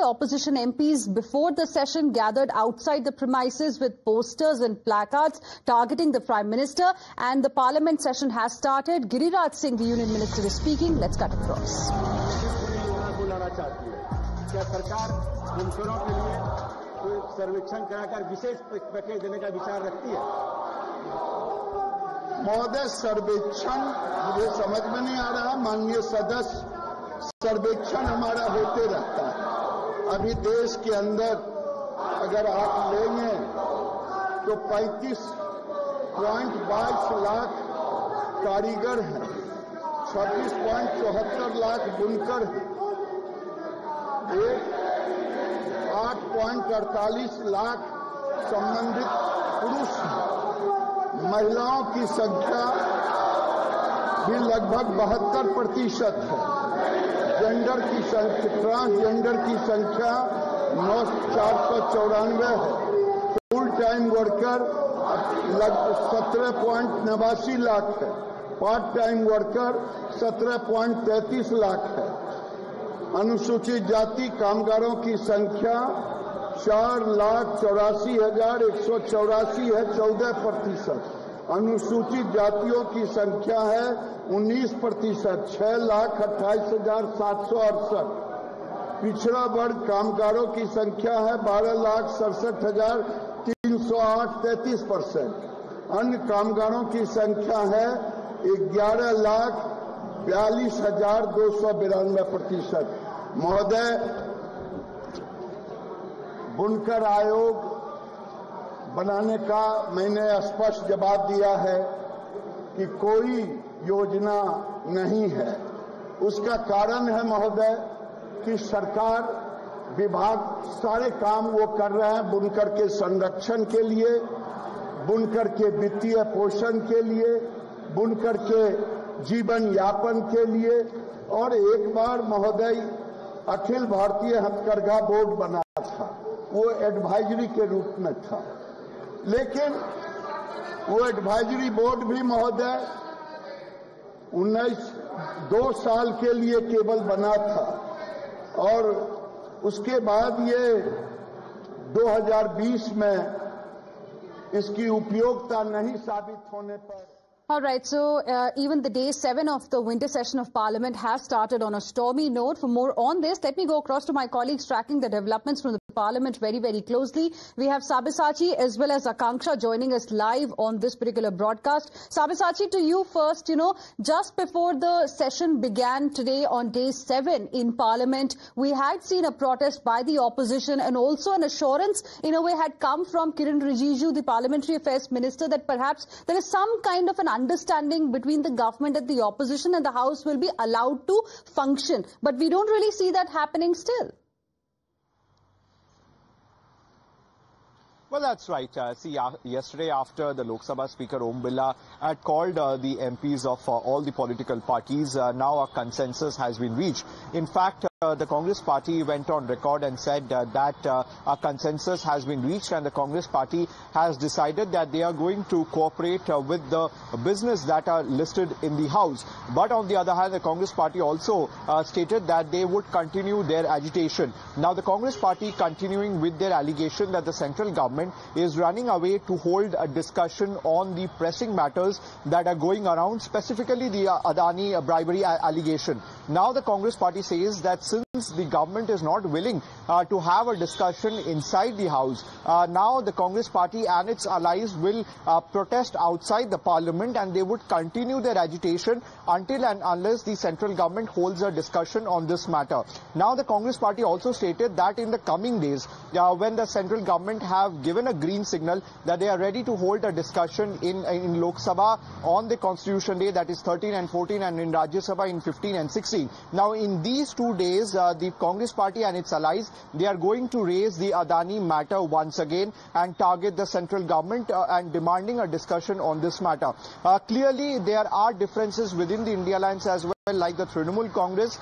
opposition MPs before the session gathered outside the premises with posters and placards targeting the Prime Minister, and the Parliament session has started. Giriraj Singh, the Union Minister, is speaking. Let's cut across. क्या सरकार बुनकरों के लिए कोई सर्वेक्षण कराकर विशेष package देने का विचार रखती है? महोदय, सर्वेक्षण मुझे समझ में नहीं आ रहा। माननीय सदस्य, सर्वेक्षण हमारा होते रहता है। अभी देश के अंदर अगर आप लेंगे तो 35.22 लाख कारीगर हैं, 26.74 लाख बुनकर हैं, 8.48 लाख संबंधित पुरुष हैं। महिलाओं की संख्या भी लगभग 72% है। जेंडर की संख्या, ट्रांसजेंडर की संख्या 494 है। फुल टाइम वर्कर लगभग 17.89 लाख है। पार्ट टाइम वर्कर 17.33 लाख है। अनुसूचित जाति कामगारों की संख्या 4,84,184 है, 14%। अनुसूचित जातियों की संख्या है 19%, 6,28,768। पिछड़ा वर्ग कामगारों की संख्या है 12,67,308, 33%। अन्य कामगारों की संख्या है 11,42,292, महोदय, बुनकर आयोग बनाने का मैंने स्पष्ट जवाब दिया है कि कोई योजना नहीं है। उसका कारण है महोदय कि सरकार विभाग सारे काम वो कर रहे हैं बुनकर के संरक्षण के लिए, बुनकर के वित्तीय पोषण के लिए, बुनकर के जीवन यापन के लिए। और एक बार महोदय अखिल भारतीय हथकरघा बोर्ड बना था, वो एडवाइजरी के रूप में था, लेकिन वो एडवाइजरी बोर्ड भी महोदय 2 साल के लिए केवल बना था, और उसके बाद ये 2020 में इसकी उपयोगिता नहीं साबित होने पर। All right, so even the day 7 of the winter session of Parliament has started on a stormy note. For more on this, let me go across to my colleagues tracking the developments from the Parliament very, very closely. We have Sabyasachi as well as Akanksha joining us live on this particular broadcast. Sabyasachi, to you first, just before the session began today on day 7 in Parliament, we had seen a protest by the opposition, and also an assurance in a way had come from Kiren Rijiju, the Parliamentary Affairs Minister, that perhaps there is some kind of an understanding between the government and the opposition, and the House will be allowed to function. But we don't really see that happening still. Well, that's right. Yesterday after the Lok Sabha Speaker Om Birla had called the MPs of all the political parties, now a consensus has been reached. In fact, the Congress party went on record and said that a consensus has been reached, and the Congress party has decided that they are going to cooperate with the business that are listed in the House. But on the other hand, the Congress party also stated that they would continue their agitation. Now, the Congress party continuing with their allegation that the central government is running away to hold a discussion on the pressing matters that are going around, specifically the Adani bribery allegation. Now, the Congress party says that since the government is not willing to have a discussion inside the House, now the Congress party and its allies will protest outside the Parliament, and they would continue their agitation until and unless the central government holds a discussion on this matter. Now, the Congress party also stated that in the coming days, when the central government have given a green signal that they are ready to hold a discussion in Lok Sabha on the Constitution Day, that is 13 and 14, and in Rajya Sabha in 15 and 16. Now, in these 2 days, the Congress party and its allies, they are going to raise the Adani matter once again and target the central government and demanding a discussion on this matter. Clearly, there are differences within the India Alliance as well. like the Trinamool Congress,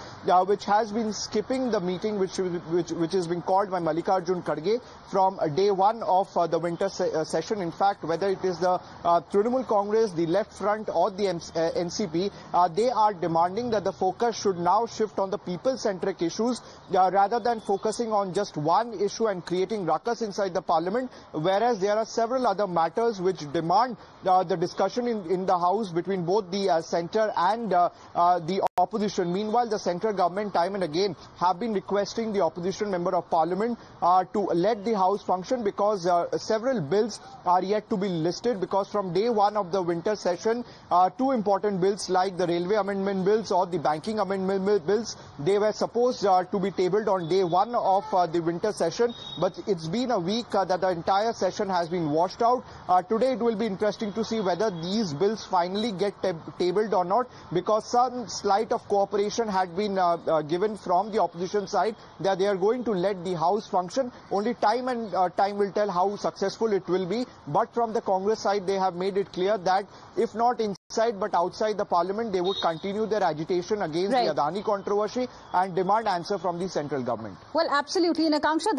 which has been skipping the meeting which is being called by Mallikarjun Kharge from day one of the winter session. In fact, whether it is the Trinamool Congress, the Left Front or the NCP, they are demanding that the focus should now shift on the people-centric issues rather than focusing on just one issue and creating ruckus inside the parliament, whereas there are several other matters which demand the discussion in the House between both the centre and the opposition. Meanwhile, the central government time and again have been requesting the opposition member of parliament to let the House function, because several bills are yet to be listed, because from day one of the winter session, two important bills like the railway amendment bills or the banking amendment bills, they were supposed to be tabled on day one of the winter session, but it's been a week that the entire session has been washed out. Today it will be interesting to see whether these bills finally get tabled or not, because some slight of cooperation had been given from the opposition side that they are going to let the House function. Only time will tell how successful it will be. But from the Congress side, they have made it clear that if not inside but outside the parliament, they would continue their agitation against the Adani controversy and demand answer from the central government. Well, absolutely. And Akanksha,